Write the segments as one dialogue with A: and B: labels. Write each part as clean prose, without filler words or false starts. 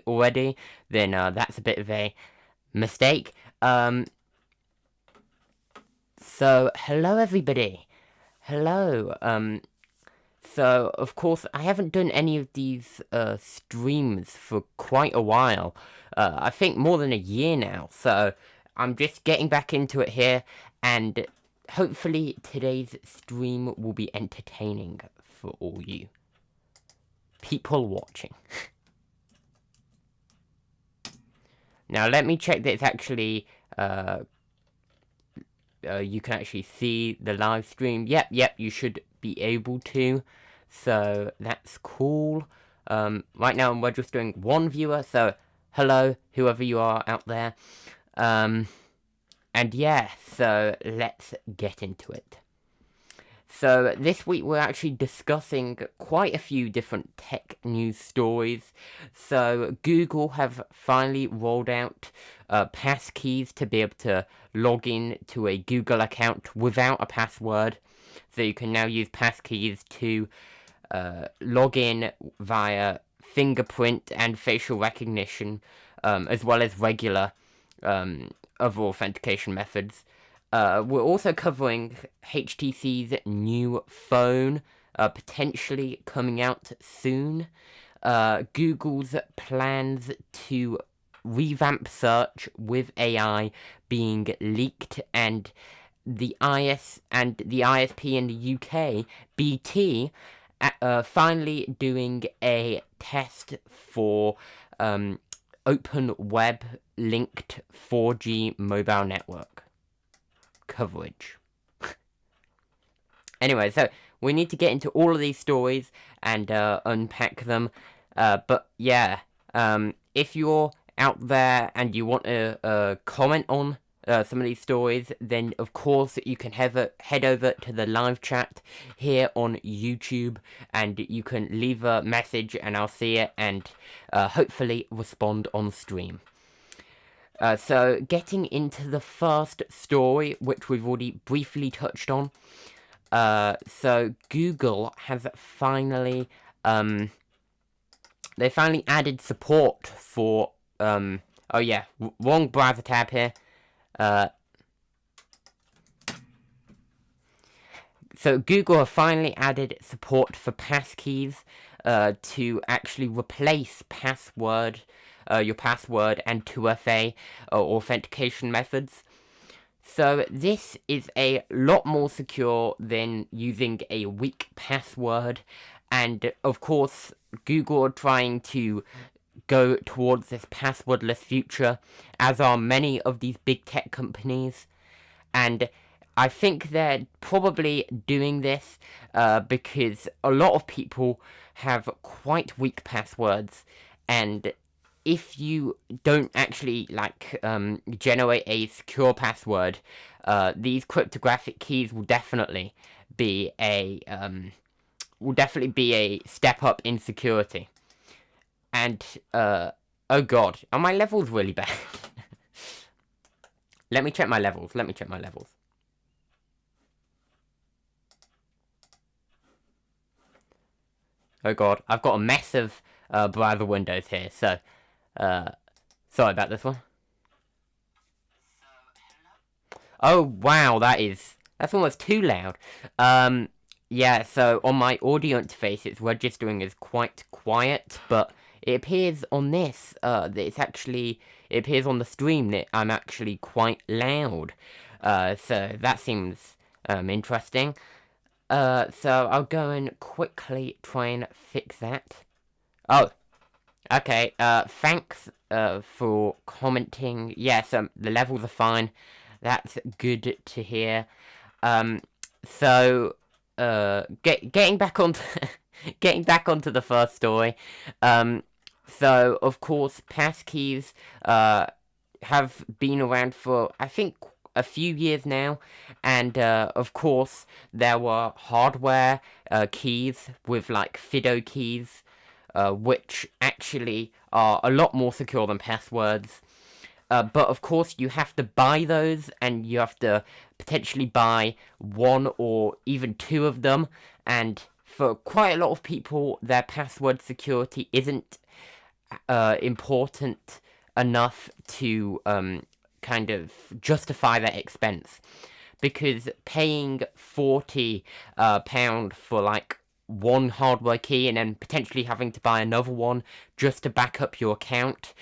A: already, then that's a bit of a mistake. So, hello everybody. Hello. So, of course, I haven't done any of these streams for quite a while. I think more than a year now. So, I'm just getting back into it here, and hopefully today's stream will be entertaining for all you people watching. Now, let me check that it's actually, you can actually see the live stream. Yep, you should be able to. So, that's cool. Right now, we're just doing one viewer, so hello, whoever you are out there. And yeah, so let's get into it. So, this week we're actually discussing quite a few different tech news stories. So, Google have finally rolled out passkeys to be able to log in to a Google account without a password. So, you can now use passkeys to log in via fingerprint and facial recognition, as well as regular other authentication methods. We're also covering HTC's new phone, potentially coming out soon. Google's plans to revamp search with AI being leaked, and the ISP in the UK, BT, finally doing a test for open web linked 4G mobile network coverage. Anyway, so we need to get into all of these stories and unpack them. But yeah, if you're out there and you want to comment on some of these stories, then of course you can head over to the live chat here on YouTube, and you can leave a message and I'll see it and hopefully respond on stream. So, getting into the first story, which we've already briefly touched on. So, Google has finally, they finally added support for, oh yeah, wrong browser tab here. So, Google have finally added support for passkeys to actually replace your password and 2FA authentication methods. So this is a lot more secure than using a weak password, and of course Google are trying to go towards this passwordless future, as are many of these big tech companies, and I think they're probably doing this because a lot of people have quite weak passwords, and if you don't actually generate a secure password, these cryptographic keys will definitely be a step up in security. And oh god, are my levels really bad? Let me check my levels. Oh god, I've got a mess of browser windows here, so sorry about this one. Oh wow, that's almost too loud. Yeah, so on my audio interface it's registering as quite quiet, but it appears on this, it appears on the stream that I'm actually quite loud. So that seems interesting. So I'll go and quickly try and fix that. Oh, okay, thanks for commenting. Yes, the levels are fine. That's good to hear. So, getting back onto the first story. So, of course, passkeys have been around for, I think, a few years now, and of course there were hardware keys with like FIDO keys, which actually are a lot more secure than passwords. But of course you have to buy those, and you have to potentially buy one or even two of them, and for quite a lot of people their password security isn't important enough to kind of justify that expense, because paying £40 for like one hardware key and then potentially having to buy another one just to back up your account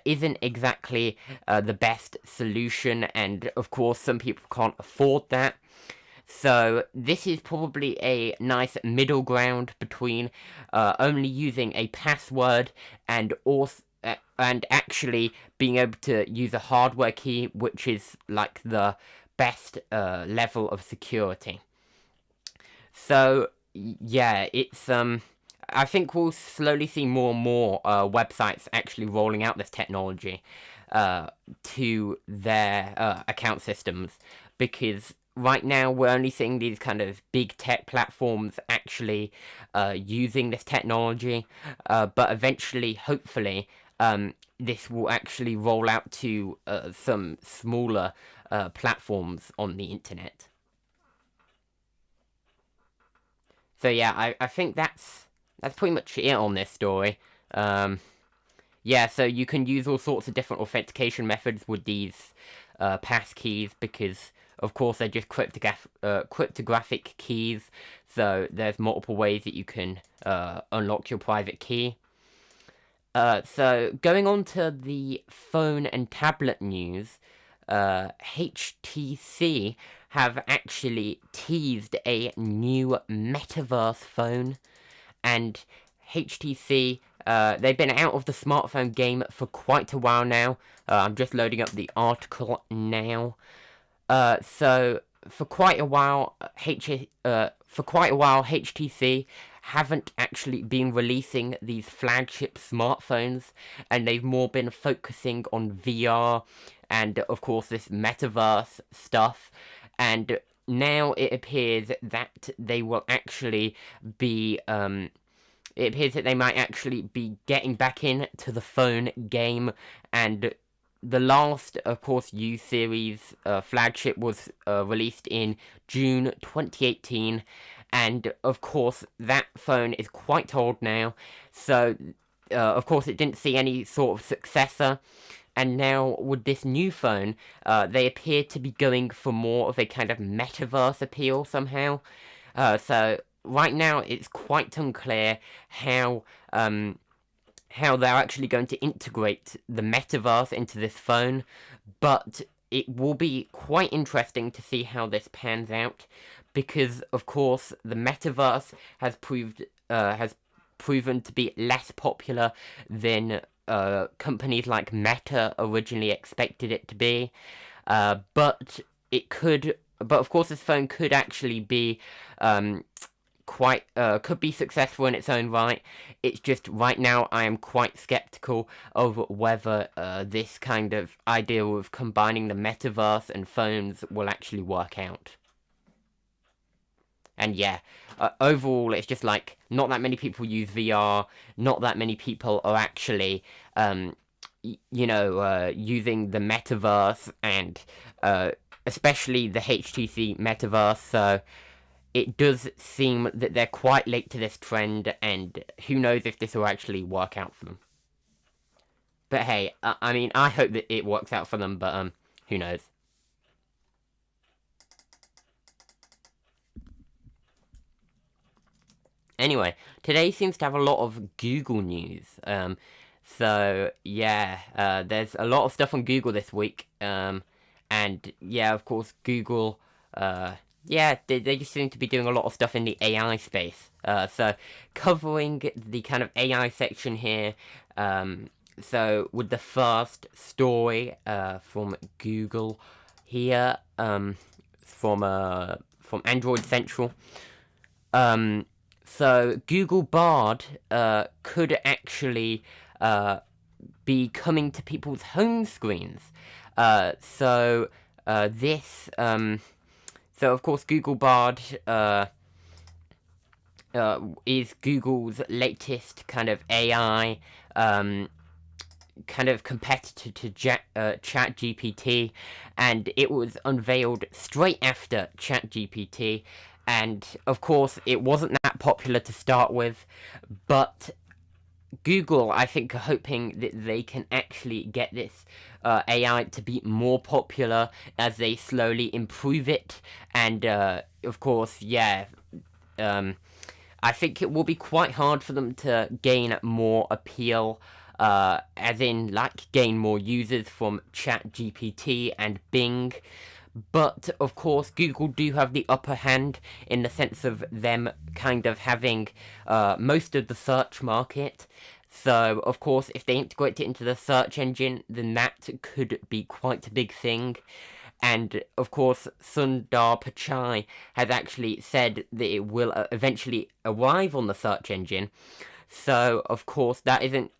A: isn't exactly the best solution, and of course some people can't afford that. So this is probably a nice middle ground between only using a password and also and actually being able to use a hardware key, which is like the best level of security. So yeah, it's I think we'll slowly see more and more websites actually rolling out this technology to their account systems, because right now we're only seeing these kind of big tech platforms actually using this technology, but eventually, hopefully, this will actually roll out to some smaller platforms on the internet. So yeah, I think that's pretty much it on this story. Yeah, so you can use all sorts of different authentication methods with these pass keys, because of course they're just cryptographic keys, so there's multiple ways that you can unlock your private key. So going on to the phone and tablet news, HTC have actually teased a new metaverse phone, and HTC, they've been out of the smartphone game for quite a while now. I'm just loading up the article now. So for quite a while, HTC haven't actually been releasing these flagship smartphones, and they've more been focusing on VR and of course this metaverse stuff. And now it appears that they will actually be it appears that they might actually be getting back into the phone game, and the last, of course, U-Series flagship was released in June 2018, and of course that phone is quite old now, so of course it didn't see any sort of successor. And now with this new phone, they appear to be going for more of a kind of metaverse appeal somehow. So right now it's quite unclear how they're actually going to integrate the metaverse into this phone, but it will be quite interesting to see how this pans out, because of course the metaverse has proven to be less popular than companies like Meta originally expected it to be, but of course this phone could actually be could be successful in its own right. It's just right now I am quite skeptical of whether this kind of idea of combining the metaverse and phones will actually work out. And yeah, overall it's just like not that many people use VR, not that many people are actually using the metaverse, and especially the HTC metaverse, so it does seem that they're quite late to this trend, and who knows if this will actually work out for them. But hey, I mean, I hope that it works out for them, but who knows. Anyway, today seems to have a lot of Google news. So yeah, there's a lot of stuff on Google this week. And yeah, of course, Google, yeah, they just seem to be doing a lot of stuff in the AI space. So covering the kind of AI section here. So with the first story from Google here, from Android Central. So Google Bard could actually be coming to people's home screens. So of course Google Bard is Google's latest kind of AI kind of competitor to ChatGPT, and it was unveiled straight after ChatGPT. And of course it wasn't that popular to start with, but Google, I think, are hoping that they can actually get this AI to be more popular as they slowly improve it. And, of course, yeah, I think it will be quite hard for them to gain more appeal, as in, like, gain more users from ChatGPT and Bing. But, of course, Google do have the upper hand in the sense of them kind of having most of the search market. So, of course, if they integrate it into the search engine, then that could be quite a big thing. And, of course, Sundar Pichai has actually said that it will eventually arrive on the search engine. So, of course, that isn't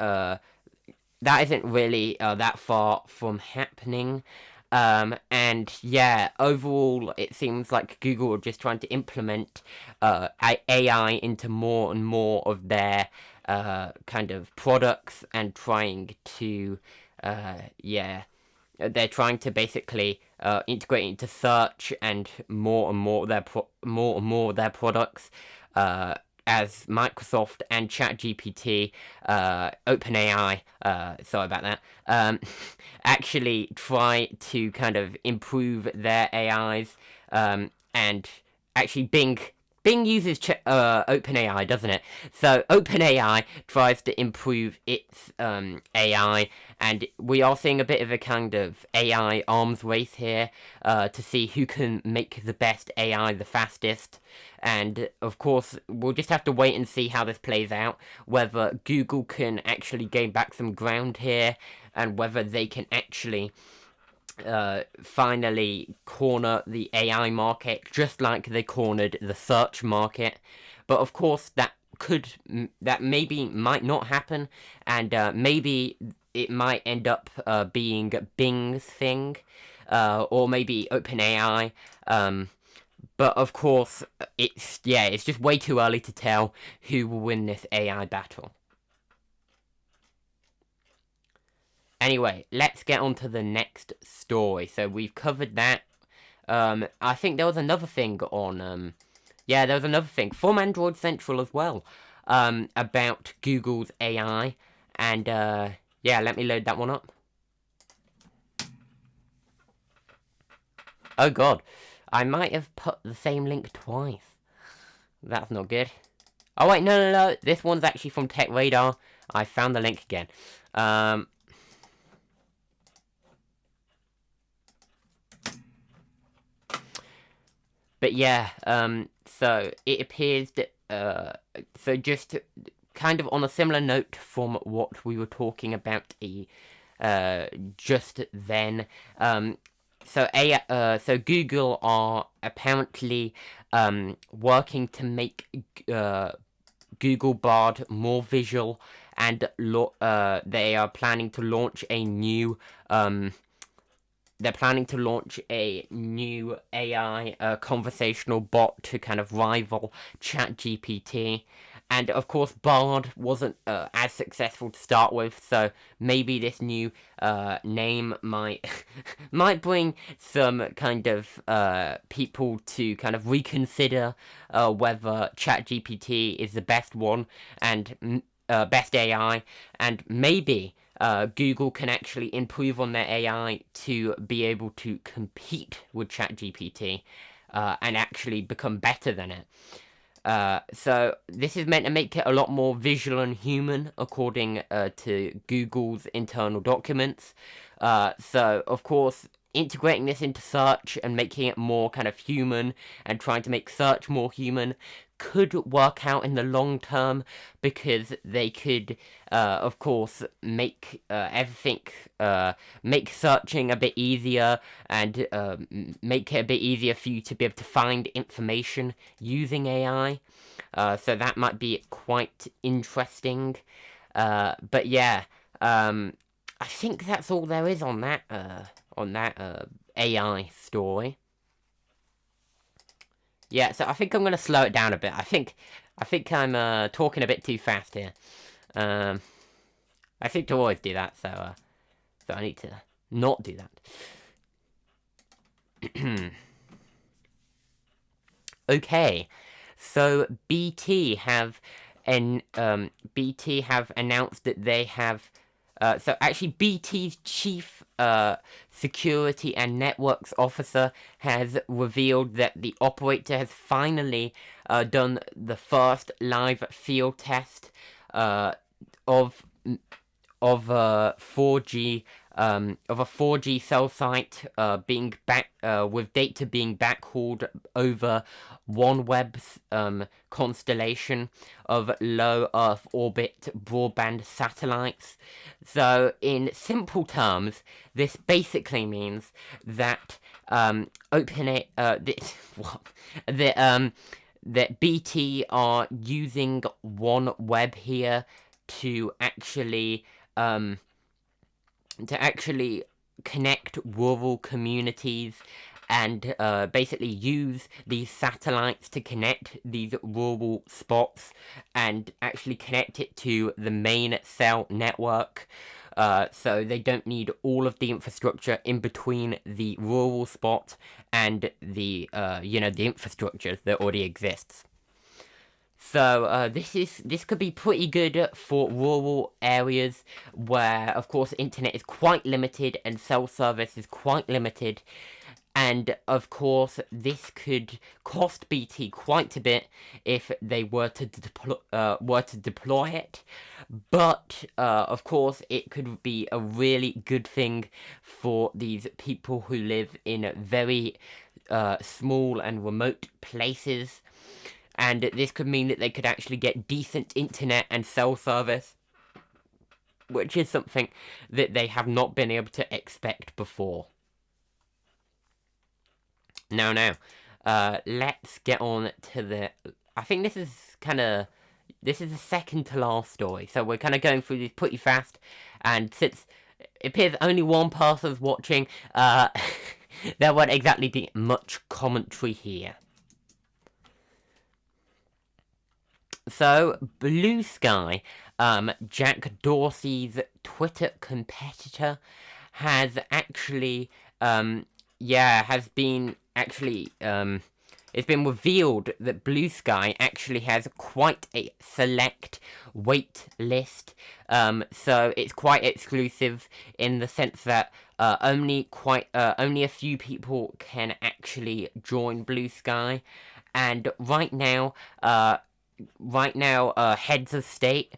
A: really that far from happening. And yeah, overall, it seems like Google are just trying to implement AI into more and more of their kind of products and trying to, yeah, they're trying to basically integrate into search and more and more of their products. As Microsoft and ChatGPT, OpenAI, sorry about that, actually try to kind of improve their AIs, and actually Bing uses OpenAI, doesn't it? So OpenAI tries to improve its AI, and we are seeing a bit of a kind of AI arms race here to see who can make the best AI the fastest. And of course, we'll just have to wait and see how this plays out, whether Google can actually gain back some ground here, and whether they can actually finally corner the AI market, just like they cornered the search market. But of course, that maybe might not happen, and maybe it might end up being Bing's thing, or maybe OpenAI. But of course, it's just way too early to tell who will win this AI battle. Anyway, let's get on to the next story. So we've covered that. I think there was another thing on, yeah, there was another thing from Android Central as well, about Google's AI. And, yeah, let me load that one up. Oh god, I might have put the same link twice. That's not good. Oh wait, no, this one's actually from Tech Radar. I found the link again. But yeah, so it appears that, so just kind of on a similar note from what we were talking about just then, so Google are apparently working to make Google Bard more visual, and they are planning to launch a new AI conversational bot to kind of rival ChatGPT. And of course, Bard wasn't as successful to start with, so maybe this new name might bring some kind of people to kind of reconsider whether ChatGPT is the best one and best AI, and maybe Google can actually improve on their AI to be able to compete with ChatGPT and actually become better than it. So this is meant to make it a lot more visual and human, according to Google's internal documents. So, of course, integrating this into search and making it more kind of human and trying to make search more human could work out in the long term, because they could, of course, make everything, make searching a bit easier, and make it a bit easier for you to be able to find information using AI. So that might be quite interesting. But yeah, I think that's all there is on that AI story. Yeah, so I think I'm gonna slow it down a bit. I think I'm talking a bit too fast here. I seem to always do that, so I need to not do that. Okay, so BT have BT have announced that they have. So actually, BT's chief security and networks officer has revealed that the operator has finally done the first live field test of 4G of a 4G cell site being back with data being backhauled over OneWeb's constellation of low Earth orbit broadband satellites. So, in simple terms, this basically means that that BT are using OneWeb here to actually connect rural communities and basically use these satellites to connect these rural spots and actually connect it to the main cell network. So they don't need all of the infrastructure in between the rural spot and the the infrastructure that already exists. So this could be pretty good for rural areas where, of course, internet is quite limited and cell service is quite limited. And, of course, this could cost BT quite a bit if they were to deploy it. But, of course, it could be a really good thing for these people who live in very small and remote places. And this could mean that they could actually get decent internet and cell service, which is something that they have not been able to expect before. Now, let's get on to the... I think this is the second to last story, so we're kind of going through this pretty fast, and since it appears only one person's watching, there won't exactly be much commentary here. So, Blue Sky, Jack Dorsey's Twitter competitor, has actually, it's been revealed that Blue Sky actually has quite a select wait list. So it's quite exclusive in the sense that only a few people can actually join Blue Sky, and right now, heads of state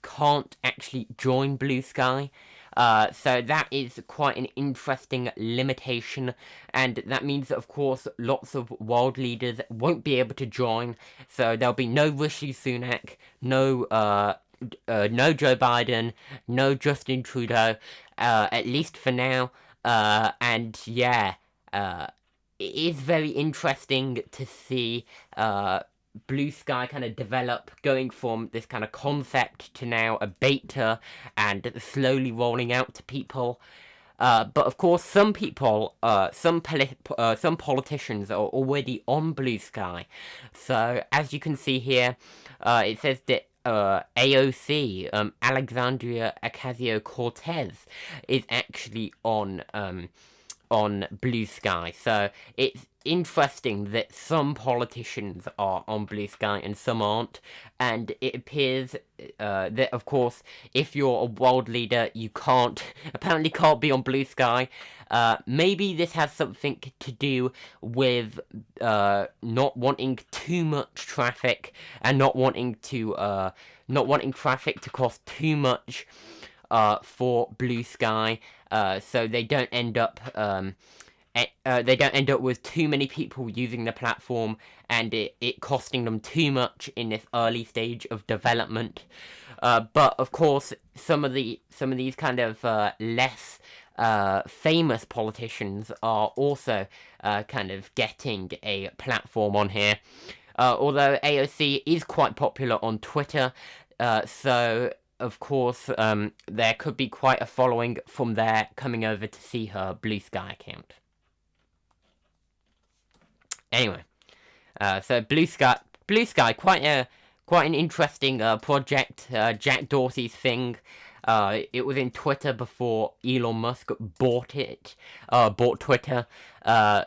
A: can't actually join Blue Sky. So that is quite an interesting limitation, and that means that, of course, lots of world leaders won't be able to join. So there'll be no Rishi Sunak, no Joe Biden, no Justin Trudeau, at least for now. And yeah, it is very interesting to see Blue Sky kind of develop, going from this kind of concept to now a beta and slowly rolling out to people. But of course, some people, some politicians are already on Blue Sky. So as you can see here, it says that AOC, Alexandria Ocasio-Cortez, is actually on Blue Sky. So it's interesting that some politicians are on Blue Sky and some aren't, and it appears that, of course, if you're a world leader, you apparently can't be on Blue Sky. Maybe this has something to do with not wanting too much traffic and not wanting traffic to cost too much for Blue Sky, so they don't end up with too many people using the platform and it costing them too much in this early stage of development. But of course, some of these kind of less famous politicians are also kind of getting a platform on here. Although AOC is quite popular on Twitter, so of course there could be quite a following from there coming over to see her Blue Sky account. Anyway, so Blue Sky, quite an interesting project. Jack Dorsey's thing. It was in Twitter before Elon Musk bought Twitter.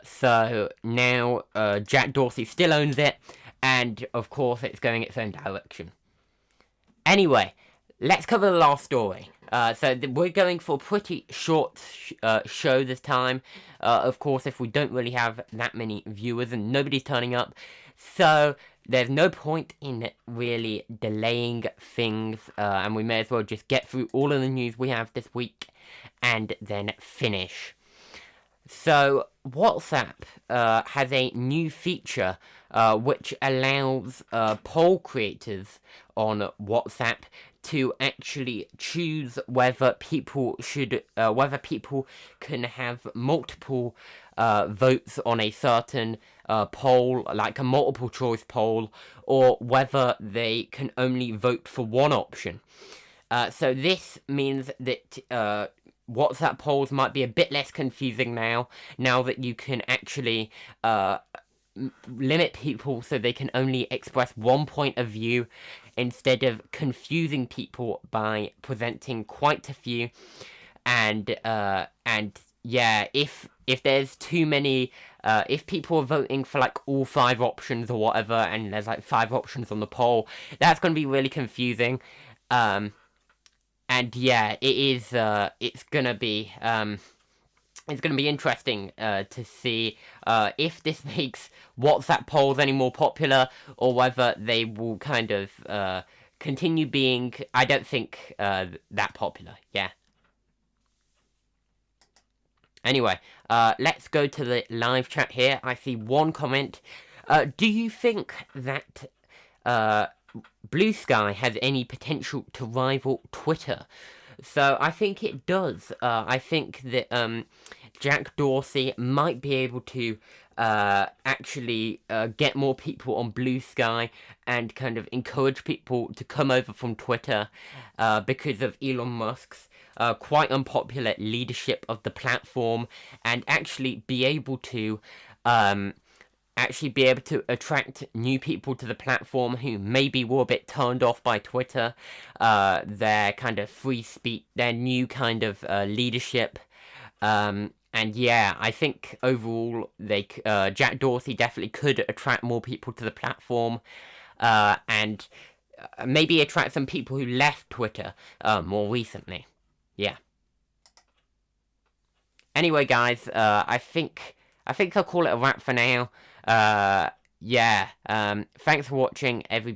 A: So now Jack Dorsey still owns it, and of course it's going its own direction. Anyway, let's cover the last story. So we're going for a pretty short show this time. Of course, if we don't really have that many viewers and nobody's turning up, so there's no point in really delaying things, and we may as well just get through all of the news we have this week and then finish. So, WhatsApp has a new feature which allows poll creators on WhatsApp to actually choose whether people can have multiple votes on a certain poll, like a multiple choice poll, or whether they can only vote for one option. So this means that WhatsApp polls might be a bit less confusing now that you can actually limit people so they can only express one point of view instead of confusing people by presenting quite a few. And yeah, if there's too many, if people are voting for like all 5 options or whatever, and there's like 5 options on the poll, that's going to be really confusing. And yeah, it is. It's gonna be. It's gonna be interesting to see if this makes WhatsApp polls any more popular, or whether they will kind of continue being. I don't think that popular. Yeah. Anyway, let's go to the live chat here. I see one comment. Do you think that Blue Sky has any potential to rival Twitter? So I think it does. I think that Jack Dorsey might be able to actually get more people on Blue Sky and kind of encourage people to come over from Twitter because of Elon Musk's quite unpopular leadership of the platform, and actually be able to attract new people to the platform who maybe were a bit turned off by Twitter, their kind of free speech, their new kind of leadership. And yeah, I think overall Jack Dorsey definitely could attract more people to the platform, and maybe attract some people who left Twitter more recently. Yeah. Anyway, guys, I think I'll call it a wrap for now. Yeah. Thanks for watching, everybody.